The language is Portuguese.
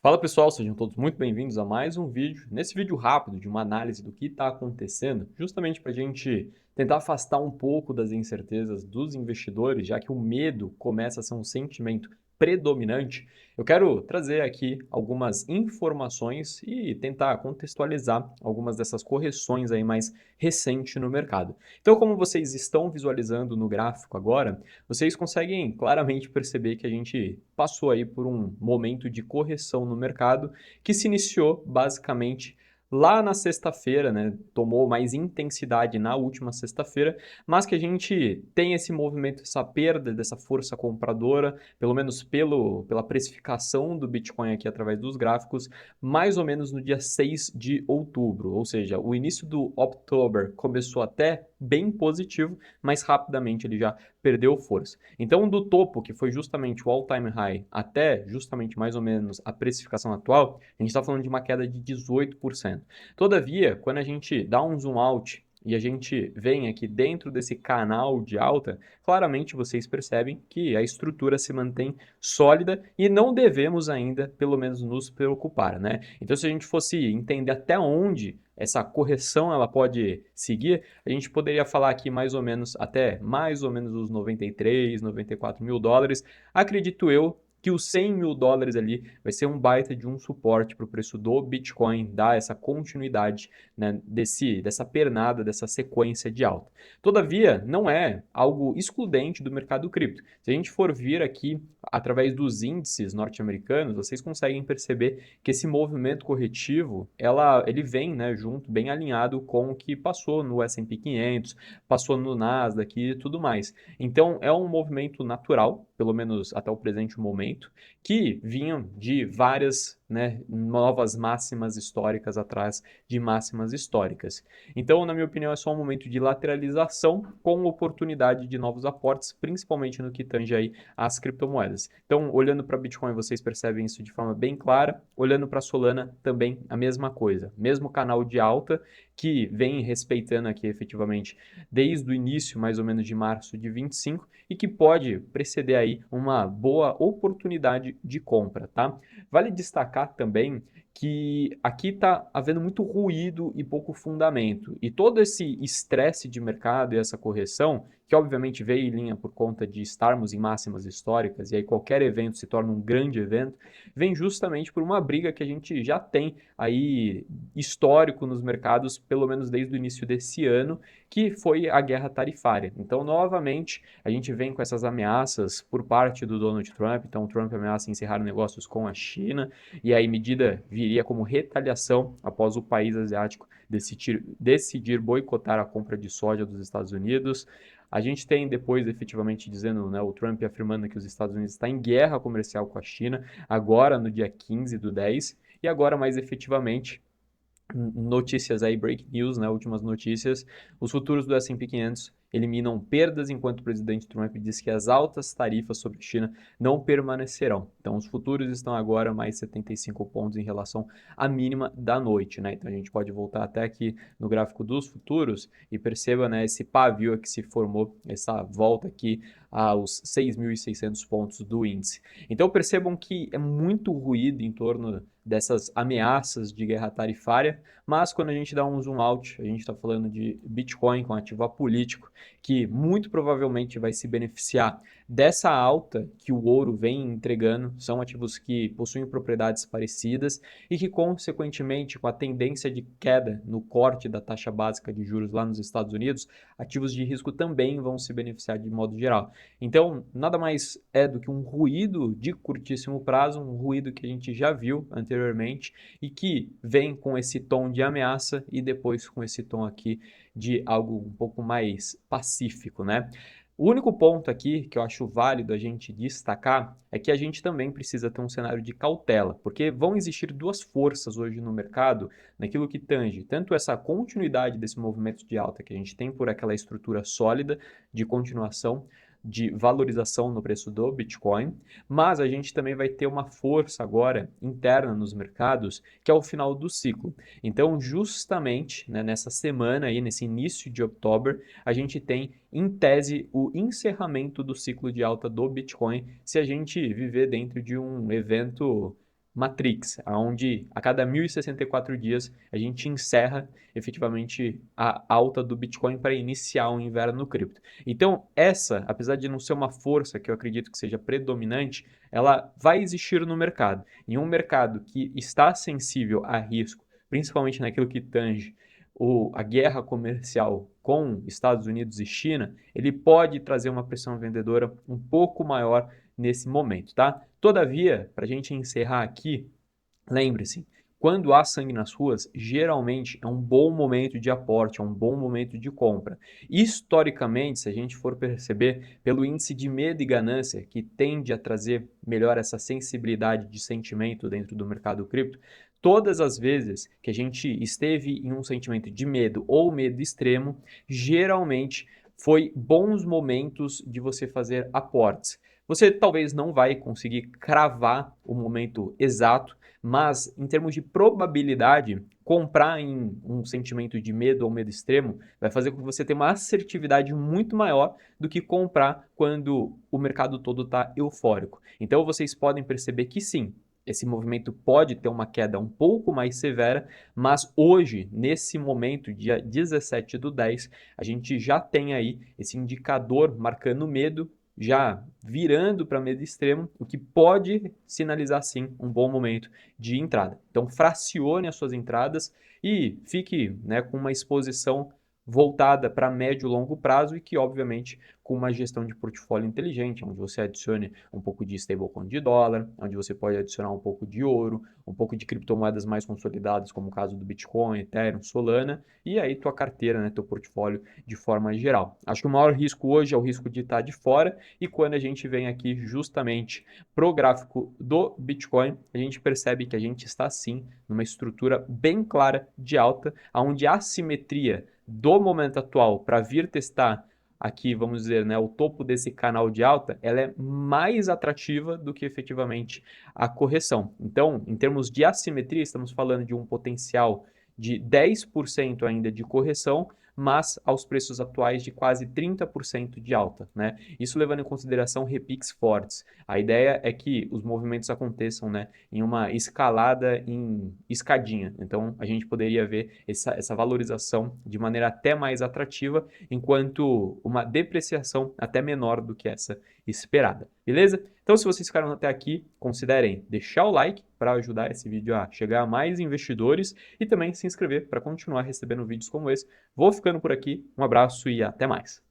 Fala pessoal, sejam todos muito bem-vindos a mais um vídeo. Nesse vídeo rápido de uma análise do que está acontecendo, justamente para a gente tentar afastar um pouco das incertezas dos investidores, já que o medo começa a ser um sentimento predominante, eu quero trazer aqui algumas informações e tentar contextualizar algumas dessas correções aí mais recentes no mercado. Então, como vocês estão visualizando no gráfico agora, vocês conseguem claramente perceber que a gente passou aí por um momento de correção no mercado que se iniciou basicamente lá na sexta-feira, né? Tomou mais intensidade na última sexta-feira, mas que a gente tem esse movimento, essa perda dessa força compradora, pelo menos pela precificação do Bitcoin aqui através dos gráficos, mais ou menos no dia 6 de outubro, ou seja, o início do October começou até bem positivo, mas rapidamente ele já perdeu força. Então, do topo, que foi justamente o all-time high, até justamente mais ou menos a precificação atual, a gente está falando de uma queda de 18%. Todavia, quando a gente dá um zoom out e a gente vem aqui dentro desse canal de alta, claramente vocês percebem que a estrutura se mantém sólida e não devemos ainda, pelo menos, nos preocupar, né? Então, se a gente fosse entender até onde essa correção ela pode seguir, a gente poderia falar aqui mais ou menos, até mais ou menos os 93, 94 mil dólares. Acredito eu que os 100 mil dólares ali vai ser um baita de um suporte para o preço do Bitcoin, dar essa continuidade, né, dessa pernada, dessa sequência de alta. Todavia, não é algo excludente do mercado cripto. Se a gente for vir aqui através dos índices norte-americanos, vocês conseguem perceber que esse movimento corretivo, ele vem, né, junto, bem alinhado com o que passou no S&P 500, passou no Nasdaq e tudo mais. Então, é um movimento natural, pelo menos até o presente momento, que vinham de várias, né, novas máximas históricas atrás de máximas históricas. Então, na minha opinião, é só um momento de lateralização com oportunidade de novos aportes, principalmente no que tange aí às criptomoedas. Então, olhando para Bitcoin, vocês percebem isso de forma bem clara. Olhando para Solana, também a mesma coisa. Mesmo canal de alta que vem respeitando aqui efetivamente desde o início, mais ou menos de março de 25, e que pode preceder aí uma boa oportunidade de compra, tá? Vale destacar também que aqui está havendo muito ruído e pouco fundamento. E todo esse estresse de mercado e essa correção, que obviamente veio em linha por conta de estarmos em máximas históricas, e aí qualquer evento se torna um grande evento, vem justamente por uma briga que a gente já tem aí histórico nos mercados, pelo menos desde o início desse ano, que foi a guerra tarifária. Então, novamente, a gente vem com essas ameaças por parte do Donald Trump. Então, o Trump ameaça encerrar negócios com a China, e aí medida viria como retaliação após o país asiático decidir boicotar a compra de soja dos Estados Unidos. A gente tem depois efetivamente dizendo, né, o Trump afirmando que os Estados Unidos está em guerra comercial com a China, agora no dia 15 do 10, e agora mais efetivamente notícias aí, break news, né, últimas notícias, os futuros do S&P 500 eliminam perdas enquanto o presidente Trump diz que as altas tarifas sobre a China não permanecerão. Então, os futuros estão agora mais 75 pontos em relação à mínima da noite, né? Então, a gente pode voltar até aqui no gráfico dos futuros e perceba, né, esse pavio que se formou, essa volta aqui aos 6.600 pontos do índice. Então, percebam que é muito ruído em torno dessas ameaças de guerra tarifária, mas quando a gente dá um zoom out, a gente está falando de Bitcoin com ativo apolítico, que muito provavelmente vai se beneficiar dessa alta que o ouro vem entregando, são ativos que possuem propriedades parecidas e que, consequentemente, com a tendência de queda no corte da taxa básica de juros lá nos Estados Unidos, ativos de risco também vão se beneficiar de modo geral. Então, nada mais é do que um ruído de curtíssimo prazo, um ruído que a gente já viu anteriormente e que vem com esse tom de ameaça e depois com esse tom aqui de algo um pouco mais pacífico, né? O único ponto aqui que eu acho válido a gente destacar é que a gente também precisa ter um cenário de cautela, porque vão existir duas forças hoje no mercado, naquilo que tange tanto essa continuidade desse movimento de alta que a gente tem por aquela estrutura sólida de continuação, de valorização no preço do Bitcoin, mas a gente também vai ter uma força agora interna nos mercados, que é o final do ciclo. Então, justamente, né, nessa semana aí, nesse início de outubro, a gente tem em tese o encerramento do ciclo de alta do Bitcoin, se a gente viver dentro de um evento Matrix, onde a cada 1064 dias a gente encerra efetivamente a alta do Bitcoin para iniciar o inverno no cripto. Então, essa, apesar de não ser uma força que eu acredito que seja predominante, ela vai existir no mercado. Em um mercado que está sensível a risco, principalmente naquilo que tange a guerra comercial com Estados Unidos e China, ele pode trazer uma pressão vendedora um pouco maior nesse momento, tá? Todavia, para a gente encerrar aqui, lembre-se, quando há sangue nas ruas, geralmente é um bom momento de aporte, é um bom momento de compra. Historicamente, se a gente for perceber, pelo índice de medo e ganância, que tende a trazer melhor essa sensibilidade de sentimento dentro do mercado cripto, todas as vezes que a gente esteve em um sentimento de medo ou medo extremo, geralmente foi bons momentos de você fazer aportes. Você talvez não vai conseguir cravar o momento exato, mas em termos de probabilidade, comprar em um sentimento de medo ou medo extremo vai fazer com que você tenha uma assertividade muito maior do que comprar quando o mercado todo está eufórico. Então vocês podem perceber que sim, esse movimento pode ter uma queda um pouco mais severa, mas hoje, nesse momento, dia 17/10, a gente já tem aí esse indicador marcando medo, já virando para medo extremo, o que pode sinalizar sim um bom momento de entrada. Então fracione as suas entradas e fique, né, com uma exposição voltada para médio e longo prazo e que, obviamente, com uma gestão de portfólio inteligente, onde você adicione um pouco de stablecoin de dólar, onde você pode adicionar um pouco de ouro, um pouco de criptomoedas mais consolidadas, como o caso do Bitcoin, Ethereum, Solana, e aí tua carteira, né, teu portfólio de forma geral. Acho que o maior risco hoje é o risco de estar de fora, e quando a gente vem aqui justamente pro gráfico do Bitcoin, a gente percebe que a gente está sim numa estrutura bem clara de alta, onde a assimetria do momento atual para vir testar aqui, vamos dizer, né, o topo desse canal de alta, ela é mais atrativa do que efetivamente a correção. Então, em termos de assimetria, estamos falando de um potencial de 10% ainda de correção, mas aos preços atuais de quase 30% de alta, né? Isso levando em consideração repiques fortes. A ideia é que os movimentos aconteçam, né, em uma escalada em escadinha. Então, a gente poderia ver essa valorização de maneira até mais atrativa, enquanto uma depreciação até menor do que essa esperada. Beleza? Então, se vocês ficaram até aqui, considerem deixar o like para ajudar esse vídeo a chegar a mais investidores e também se inscrever para continuar recebendo vídeos como esse. Vou ficando por aqui, um abraço e até mais.